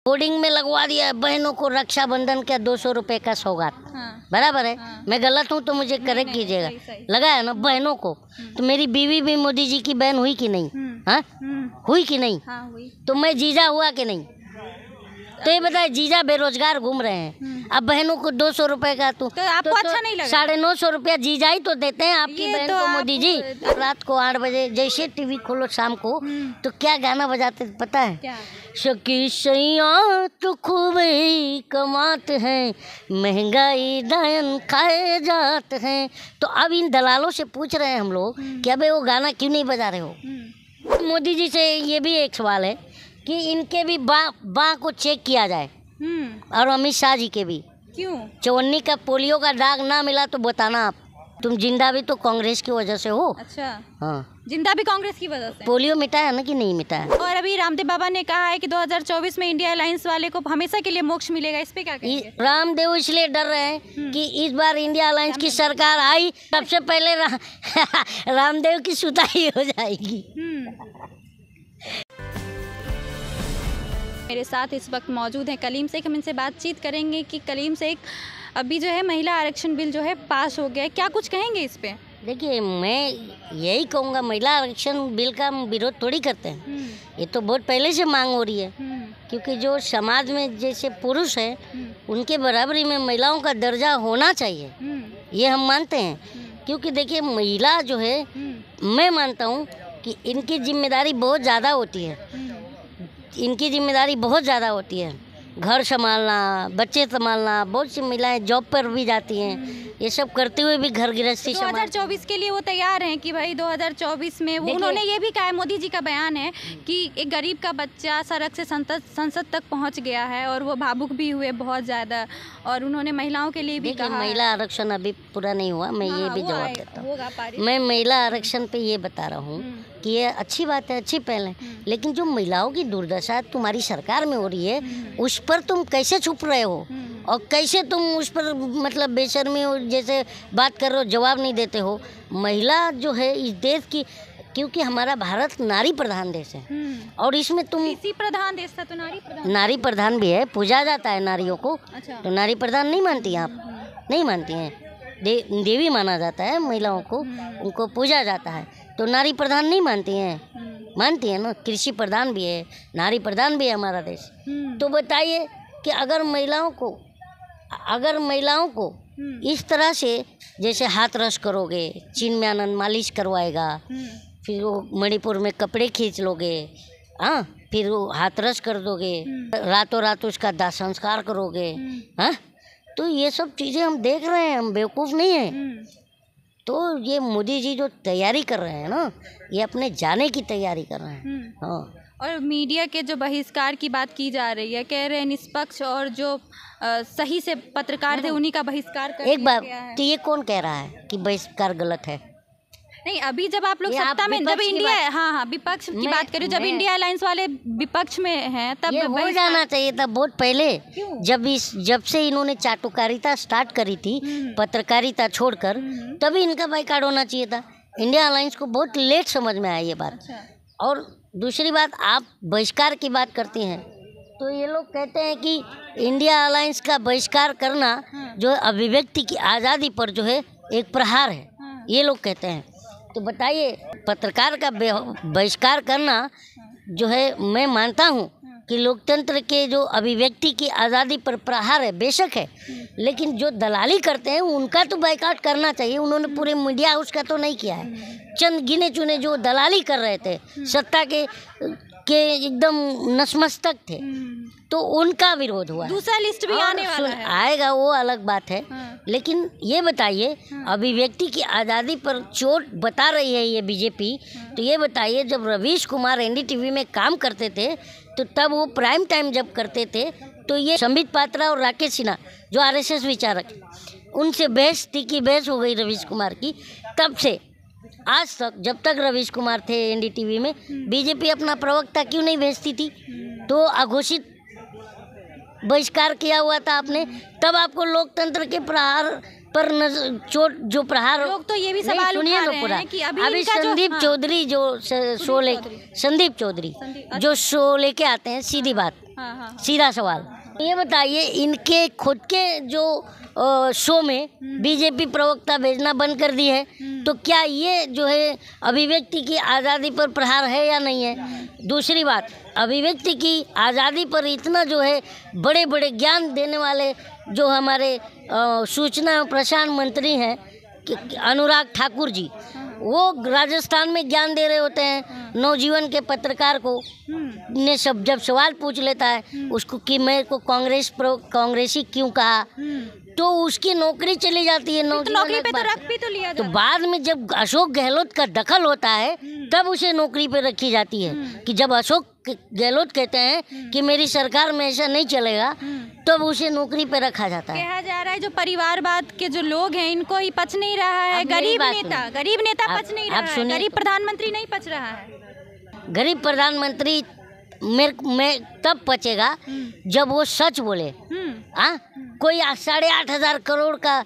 Boarding में लगवा दिया है बहनों को रक्षाबंधन का 200 रुपए का सौगात। हाँ। बराबर है। हाँ। मैं गलत हूँ तो मुझे करेक्ट कीजिएगा। सही। लगा है ना बहनों को। तो मेरी बीवी भी मोदी जी की बहन हुई कि नहीं? हाँ, हुई कि नहीं? हाँ, हुई। तो मैं जीजा हुआ कि नहीं? तो ये बताए, जीजा बेरोजगार घूम रहे हैं, अब बहनों को 200 रुपए का तो आपको अच्छा नहीं लगा? 950 रुपया जीजा ही तो देते हैं आपकी बहन तो को मोदी जी। रात को 8 बजे जैसे टीवी खोलो शाम को तो क्या गाना बजाते पता है? क्या? शकी सैया तो खूब ही कमाते हैं, महंगाई दायन खाए जाते हैं। तो अब इन दलालों से पूछ रहे हैं हम लोग कि अबे वो गाना क्यों नहीं बजा रहे हो? मोदी जी से ये भी एक सवाल है कि इनके भी बा को चेक किया जाए और अमित शाह जी के भी। क्यों? 54 का पोलियो का दाग ना मिला तो बताना आप। तुम जिंदा भी तो कांग्रेस की वजह से हो। अच्छा। हाँ, जिंदा भी कांग्रेस की वजह से। पोलियो मिटाया ना कि नहीं मिटाया? और अभी रामदेव बाबा ने कहा है कि 2024 में इंडिया अलायंस वाले को हमेशा के लिए मोक्ष मिलेगा, इस पे क्या कहेंगे? रामदेव इसलिए डर रहे हैं कि इस बार इंडिया अलायंस की सरकार आई सबसे पहले रामदेव की सुताई हो जाएगी। मेरे साथ इस वक्त मौजूद हैं कलीम शेख। हम इनसे बातचीत करेंगे कि कलीम शेख, अभी जो है महिला आरक्षण बिल जो है पास हो गया है, क्या कुछ कहेंगे इस पे? देखिए, मैं यही कहूँगा, महिला आरक्षण बिल का हम विरोध थोड़ी करते हैं। ये तो बहुत पहले से मांग हो रही है, क्योंकि जो समाज में जैसे पुरुष है उनके बराबरी में महिलाओं का दर्जा होना चाहिए, ये हम मानते हैं। क्योंकि देखिए, महिला जो है, मैं मानता हूँ कि इनकी जिम्मेदारी बहुत ज़्यादा होती है। इनकी जिम्मेदारी बहुत ज़्यादा होती है, घर संभालना, बच्चे संभालना। बहुत सी महिलाएं जॉब पर भी जाती हैं, ये सब करते हुए भी घर गृहस्थी 2024 के लिए वो तैयार हैं कि भाई 2024 में वो, उन्होंने ये भी कहा है, मोदी जी का बयान है कि एक गरीब का बच्चा सड़क से संसद तक पहुंच गया है और वो भावुक भी हुए बहुत ज़्यादा। और उन्होंने महिलाओं के लिए भी कहा। महिला आरक्षण अभी पूरा नहीं हुआ, मैं ये भी जवाब देता हूँ। मैं महिला आरक्षण पे ये बता रहा हूँ कि ये अच्छी बात है, अच्छी पहल है, लेकिन जो महिलाओं की दुर्दशा तुम्हारी सरकार में हो रही है उस पर तुम कैसे छुप रहे हो और कैसे तुम उस पर मतलब बेशर्मी जैसे बात कर रहे हो, जवाब नहीं देते हो। महिला जो है इस देश की, क्योंकि हमारा भारत नारी प्रधान देश है और इसमें तुम इसी प्रधान देश था तो नारी प्रधान भी है, पूजा जाता है नारियों को। अच्छा। तो नारी प्रधान नहीं मानती आप? नहीं मानती हैं, देवी माना जाता है महिलाओं को, उनको पूजा जाता है। तो नारी प्रधान नहीं मानती हैं? मानती है ना। कृषि प्रधान भी है, नारी प्रधान भी है हमारा देश। तो बताइए कि अगर महिलाओं को इस तरह से जैसे हाथ रस करोगे, चीन में आनंद मालिश करवाएगा, फिर वो मणिपुर में कपड़े खींच लोगे, हाँ, फिर वो हाथ रस कर दोगे, रातों रात उसका दाह संस्कार करोगे, हाँ, तो ये सब चीज़ें हम देख रहे हैं, हम बेवकूफ़ नहीं हैं। तो ये मोदी जी जो तैयारी कर रहे हैं ना, ये अपने जाने की तैयारी कर रहे हैं। हाँ। और मीडिया के जो बहिष्कार की बात की जा रही है, कह रहे हैं निष्पक्ष और जो सही से पत्रकार थे उन्हीं का बहिष्कार कर एक बार तो ये कौन कह रहा है कि बहिष्कार गलत है? नहीं, अभी जब आप लोग सत्ता में, जब इंडिया, हाँ विपक्ष की बात करें, जब इंडिया अलायंस वाले विपक्ष में हैं तब हो जाना चाहिए था बहुत पहले। जब से इन्होंने चाटुकारिता स्टार्ट करी थी, पत्रकारिता छोड़कर, तभी इनका बाइकआउट होना चाहिए था। इंडिया अलायंस को बहुत लेट समझ में आई ये बात। अच्छा। और दूसरी बात, आप बहिष्कार की बात करती हैं तो ये लोग कहते हैं कि इंडिया अलायंस का बहिष्कार करना जो अभिव्यक्ति की आज़ादी पर जो है एक प्रहार है, ये लोग कहते हैं। तो बताइए, पत्रकार का बहिष्कार करना जो है, मैं मानता हूँ कि लोकतंत्र के जो अभिव्यक्ति की आज़ादी पर प्रहार है, बेशक है, लेकिन जो दलाली करते हैं उनका तो बाइकआउट करना चाहिए। उन्होंने पूरे मीडिया हाउस का तो नहीं किया है, चंद गिने चुने जो दलाली कर रहे थे, सत्ता के एकदम नतमस्तक थे, तो उनका विरोध हुआ। दूसरा लिस्ट भी आने वाला है, आएगा, वो अलग बात है। लेकिन ये बताइए, अभिव्यक्ति की आज़ादी पर चोट बता रही है ये बीजेपी, तो ये बताइए, जब रवीश कुमार एनडीटीवी में काम करते थे तो तब वो प्राइम टाइम जब करते थे तो ये संबित पात्रा और राकेश सिन्हा जो आरएसएस विचारक, उनसे बहस तीखी बहस हो गई रवीश कुमार की। तब से आज तक, जब तक रवीश कुमार थे एनडीटीवी में, बीजेपी अपना प्रवक्ता क्यों नहीं भेजती थी? तो अघोषित बहिष्कार किया हुआ था आपने, तब आपको लोकतंत्र के प्रहार पर चोट जो प्रहार। लोग तो ये भी सवाल उठा रहे हैं कि अभी संदीप चौधरी जो शो ले, संदीप चौधरी जो शो लेके आते हैं, सीधी बात, हाँ हाँ सीधा सवाल। ये बताइए, इनके खुद के जो शो में बीजेपी प्रवक्ता भेजना बंद कर दी है, तो क्या ये जो है अभिव्यक्ति की आज़ादी पर प्रहार है या नहीं है? दूसरी बात, अभिव्यक्ति की आज़ादी पर इतना जो है बड़े बड़े ज्ञान देने वाले जो हमारे सूचना एवं प्रसारण मंत्री हैं अनुराग ठाकुर जी, वो राजस्थान में ज्ञान दे रहे होते हैं नवजीवन के पत्रकार को। ने सब जब सवाल पूछ लेता है उसको कि मेरे को कांग्रेसी क्यों कहा, तो उसकी नौकरी चली जाती है। नौकरी पे तो रख भी तो लिया तो बाद में जब अशोक गहलोत का दखल होता है तब उसे नौकरी पे रखी जाती है कि जब अशोक गहलोत कहते हैं कि मेरी सरकार में ऐसा नहीं चलेगा, तब उसे नौकरी पे रखा जाता है। कहा जा रहा है जो परिवारवाद के जो लोग हैं इनको ही पच नहीं रहा है, गरीब नेता पच नहीं रहा है, गरीब प्रधानमंत्री नहीं पच रहा है। गरीब प्रधानमंत्री मैं तब पचेगा जब वो सच बोले। हाँ, कोई 8,500 करोड़ का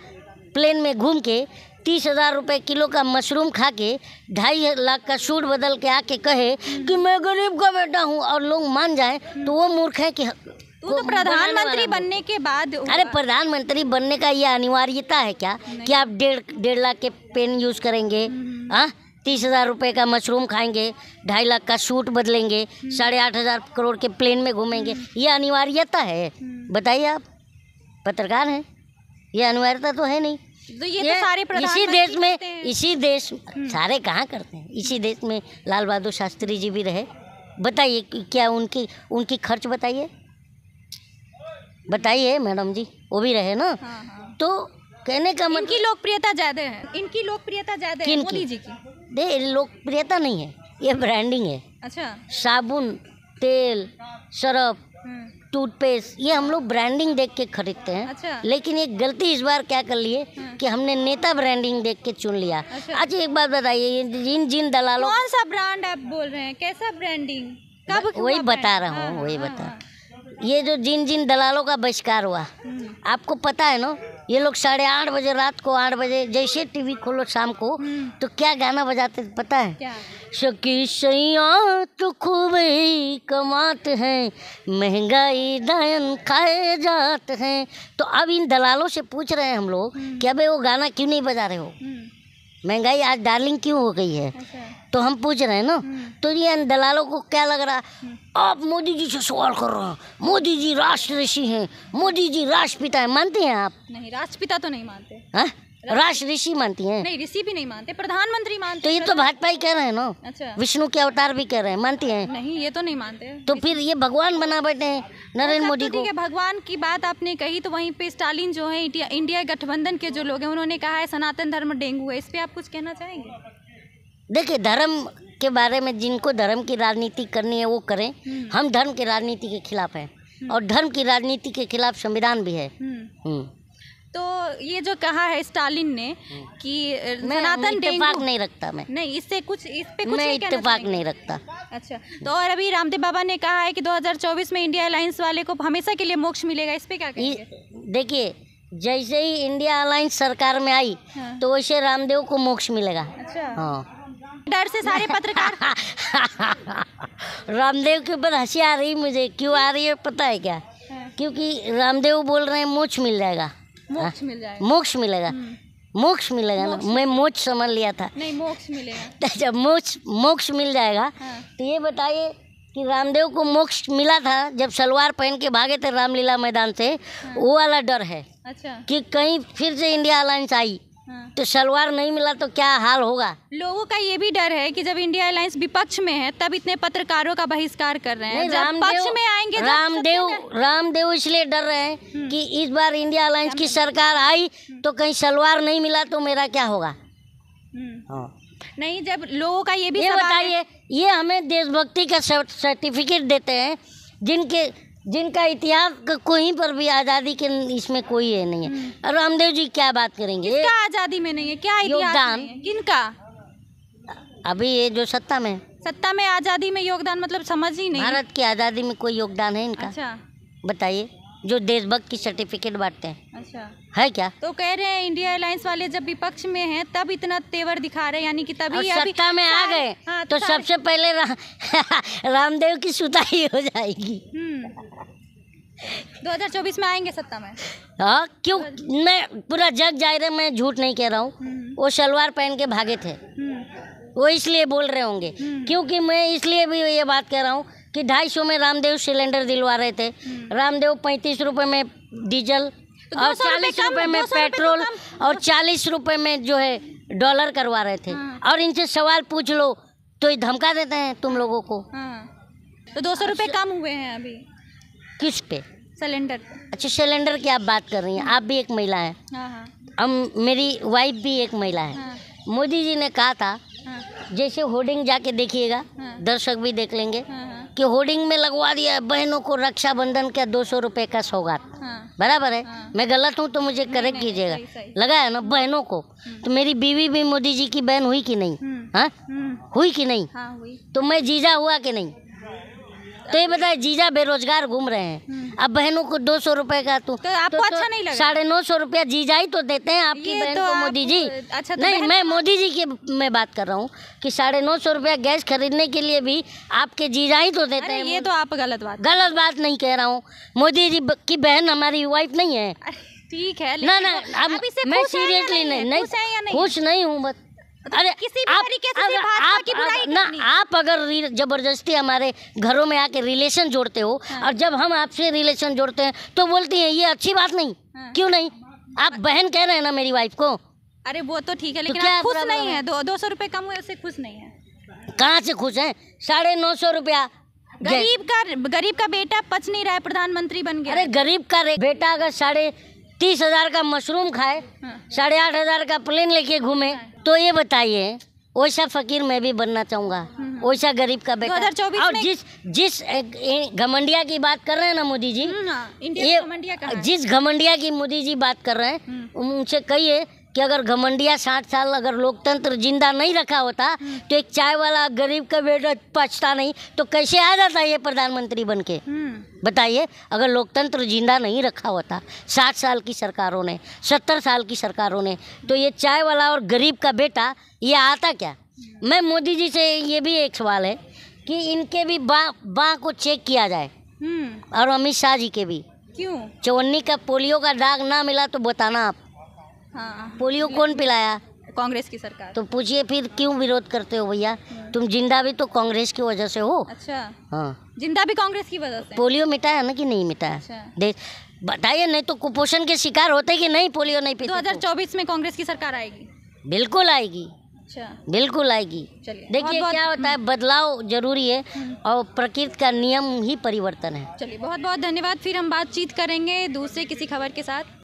प्लेन में घूम के 30,000 रुपए किलो का मशरूम खा के 2.5 लाख का सूट बदल के आके कहे कि मैं गरीब का बेटा हूँ और लोग मान जाए, तो वो मूर्ख है कि तो प्रधानमंत्री बनने के बाद। अरे प्रधानमंत्री बनने का ये अनिवार्यता है क्या कि आप 1.5 लाख के पेन यूज करेंगे? हाँ, 30,000 रुपए का मशरूम खाएंगे, 2.5 लाख का सूट बदलेंगे, 8,500 करोड़ के प्लेन में घूमेंगे, ये अनिवार्यता है? बताइए, आप पत्रकार हैं, ये अनिवार्यता तो है नहीं। तो ये तो सारे इसी देश सारे कहाँ करते हैं? इसी देश में लाल बहादुर शास्त्री जी भी रहे। बताइए क्या उनकी खर्च बताइए मैडम जी, वो भी रहे ना। हाँ। तो कहने का मतलब इनकी लोकप्रियता ज़्यादा है मोदी जी की। लोकप्रियता नहीं है, ये ब्रांडिंग है। अच्छा। साबुन, तेल, सरफ, टूथपेस्ट, ये हम लोग ब्रांडिंग देख के खरीदते हैं। अच्छा। लेकिन एक गलती इस बार क्या कर लिए कि हमने नेता ब्रांडिंग देख के चुन लिया। अच्छा एक बात बताइए, जिन दलालों, कौन सा ब्रांड आप बोल रहे हैं, कैसा ब्रांडिंग, कब? वही बता रहा हूँ, वही बता। ये जो जिन दलालों का बहिष्कार हुआ, आपको पता है ना, ये लोग 8:30 बजे रात को 8 बजे जैसे टीवी खोलो शाम को, तो क्या गाना बजाते पता है? क्या? शकी सैया तो खूब ही कमाते हैं, महंगाई दायन खाए जाते हैं। तो अब इन दलालों से पूछ रहे हैं हम लोग कि अबे वो गाना क्यों नहीं बजा रहे हो? महंगाई आज डार्लिंग क्यों हो गई है? तो हम पूछ रहे हैं ना। तो ये दलालों को क्या लग रहा, आप मोदी जी से सवाल कर रहे हैं, मोदी जी राष्ट्र ऋषि हैं, मोदी जी राष्ट्रपिता है। मानते हैं आप? नहीं, राष्ट्रपिता तो नहीं मानते। हाँ, राष्ट्र ऋषि मानती हैं? नहीं, ऋषि भी नहीं मानते, प्रधानमंत्री मानते। तो ये तो भाजपा ही कह रहे हैं ना। अच्छा। विष्णु के अवतार भी कह रहे हैं, मानती हैं? नहीं, ये तो नहीं मानते। तो फिर ये भगवान बना बैठे हैं नरेंद्र मोदी को। ठीक है, भगवान की बात आपने कही, तो वहीं पे स्टालिन जो है इंडिया गठबंधन के जो लोग हैं उन्होंने कहा है सनातन धर्म डेंगू है। इस पे आप कुछ कहना चाहेंगे? देखिए, धर्म के बारे में जिनको धर्म की राजनीति करनी है वो करें। हम धर्म की राजनीति के खिलाफ हैं और धर्म की राजनीति के खिलाफ संविधान भी है। तो ये जो कहा है स्टालिन ने कि सनातन इत्तेफाक नहीं रखता मैं। नहीं, इस पे कुछ मैं इत्तेफाक नहीं रखता। अच्छा। तो और अभी रामदेव बाबा ने कहा है कि 2024 में इंडिया अलायंस वाले को हमेशा के लिए मोक्ष मिलेगा। इस पे क्या कहेंगे? देखिए, जैसे ही इंडिया अलायंस सरकार में आई तो वैसे रामदेव को मोक्ष मिलेगा। अच्छा। हाँ, डर से सारे पत्रकार रामदेव के ऊपर हंसी आ रही मुझे, क्यों आ रही है पता है क्या? क्योंकि रामदेव बोल रहे हैं मोक्ष मिल जाएगा। मोक्ष मिल जाएगा। मोक्ष मिलेगा, मोक्ष मिलेगा ना। मैं मोक्ष समझ लिया था। नहीं, मोक्ष मिलेगा। जब मोक्ष मिल जाएगा तो ये बताइए कि रामदेव को मोक्ष मिला था जब सलवार पहन के भागे थे रामलीला मैदान से, वो वाला डर है। अच्छा। कि कहीं फिर से इंडिया अलायंस आई तो सलवार नहीं मिला तो क्या हाल होगा। लोगों का ये भी डर है कि जब इंडिया अलायंस विपक्ष में है तब इतने पत्रकारों का बहिष्कार कर रहे हैं। जब पक्ष में आएंगे, रामदेव इसलिए डर रहे हैं कि इस बार इंडिया अलायंस की सरकार आई तो कहीं सलवार नहीं मिला तो मेरा क्या होगा। नहीं, जब लोगों का ये भी बताइए, ये हमें देशभक्ति का सर्टिफिकेट देते हैं जिनका इतिहास कहीं पर भी आज़ादी के इसमें कोई है नहीं है। रामदेव जी क्या बात करेंगे? क्या आज़ादी में नहीं है, क्या योगदान किनका? अभी ये जो सत्ता में आज़ादी में योगदान मतलब समझ ही नहीं। भारत की आज़ादी में कोई योगदान है इनका? अच्छा। बताइए, जो देशभक्त की सर्टिफिकेट बांटते हैं। अच्छा, है क्या? तो कह रहे हैं इंडिया अलायंस वाले जब विपक्ष में हैं तब इतना तेवर दिखा रहे हैं, यानी कि और तभी अभी सत्ता में आ गए हाँ, तो सबसे पहले रामदेव की सुताई हो जाएगी। 2024 में आएंगे सत्ता में। हाँ, क्यों? मैं पूरा जग जाहिर है, मैं झूठ नहीं कह रहा हूँ। वो सलवार पहन के भागे थे, वो इसलिए बोल रहे होंगे, क्योंकि मैं इसलिए भी ये बात कह रहा हूँ कि 250 में रामदेव सिलेंडर दिलवा रहे थे। रामदेव 35 रुपए में डीजल और 40 रुपए में पेट्रोल और 40 रुपए में जो है डॉलर करवा रहे थे। और इनसे सवाल पूछ लो तो ये धमका देते हैं तुम लोगों को। तो 200 रुपये कम हुए हैं अभी। किस पे? सिलेंडर। अच्छा, सिलेंडर की आप बात कर रही हैं। आप भी एक महिला हैं, हम मेरी वाइफ भी एक महिला है। मोदी जी ने कहा था, जैसे होर्डिंग जाके देखिएगा, दर्शक भी देख लेंगे कि होर्डिंग में लगवा दिया है बहनों को रक्षाबंधन का 200 रुपये का सौगात। बराबर है? मैं गलत हूँ तो मुझे करेक्ट कीजिएगा। लगा है ना बहनों को? तो मेरी बीवी भी मोदी जी की बहन हुई कि नहीं? हाँ, हुई कि नहीं? हुई। तो मैं जीजा हुआ कि नहीं? तो ये बताए, जीजा बेरोजगार घूम रहे हैं, अब बहनों को 200 रुपए का तो आपको अच्छा नहीं लगा? 950 रुपया जीजा ही तो देते हैं आपकी बहन को मोदी जी। अच्छा, नहीं, मैं मोदी जी की मैं बात कर रहा हूँ कि 950 रुपया गैस खरीदने के लिए भी आपके जीजा ही तो देते हैं। ये तो आप गलत बात नहीं कह रहा हूँ। मोदी जी की बहन हमारी वाइफ नहीं है। ठीक है, ना अब मैं सीरियसली नहीं खुश नहीं हूँ। बस अरे किसी भी तरीके से भाजपा की बुराई ना, आप अगर जबरदस्ती हमारे घरों में आके रिलेशन जोड़ते हो और जब हम आपसे रिलेशन जोड़ते हैं तो बोलती हैं ये अच्छी बात नहीं। क्यों नहीं? आप बहन कह रहे हैं ना मेरी वाइफ को। अरे वो तो ठीक है, लेकिन आप खुश नहीं है। 200 रुपये कम हुए उससे खुश नहीं है। कहाँ से खुश हैं? 950 रुपया। गरीब का बेटा पच नहीं रहा है, प्रधानमंत्री बन गया। अरे गरीब का बेटा अगर 30,000 का मशरूम खाए, 8,500 का प्लेन लेके घूमे, तो ये बताइए, वैसा फकीर मैं भी बनना चाहूँगा, वैसा गरीब का बेटा। 2024 और जिस घमंडिया की बात कर रहे हैं ना मोदी जी, जिस घमंडिया की मोदी जी बात कर रहे हैं, उनसे कहिए कि अगर घमंडिया 60 साल अगर लोकतंत्र जिंदा नहीं रखा होता तो एक चाय वाला गरीब का बेटा पछता नहीं तो कैसे आ जाता ये प्रधानमंत्री बन के? बताइए, अगर लोकतंत्र जिंदा नहीं रखा होता 60 साल की सरकारों ने, 70 साल की सरकारों ने, तो ये चाय वाला और गरीब का बेटा ये आता क्या? मैं मोदी जी से ये भी एक सवाल है कि इनके भी बाँ को चेक किया जाए और अमित शाह जी के भी। क्यों? 54 का पोलियो का दाग ना मिला तो बताना आप। पोलियो कौन पिलाया? कांग्रेस की सरकार। तो पूछिए फिर क्यों विरोध करते हो भैया? तुम जिंदा भी तो कांग्रेस की वजह से हो। अच्छा, हाँ, जिंदा भी कांग्रेस की वजह से। पोलियो मिटाया ना कि नहीं मिटाया? अच्छा। बताइए, नहीं तो कुपोषण के शिकार होते कि नहीं पोलियो नहीं पीते? 2024 में कांग्रेस की सरकार आएगी? बिल्कुल आएगी। अच्छा, बिल्कुल आएगी। देखिए क्या होता है, बदलाव जरूरी है और प्रकृति का नियम ही परिवर्तन है। चलिए, बहुत बहुत धन्यवाद। फिर हम बातचीत करेंगे दूसरे किसी खबर के साथ।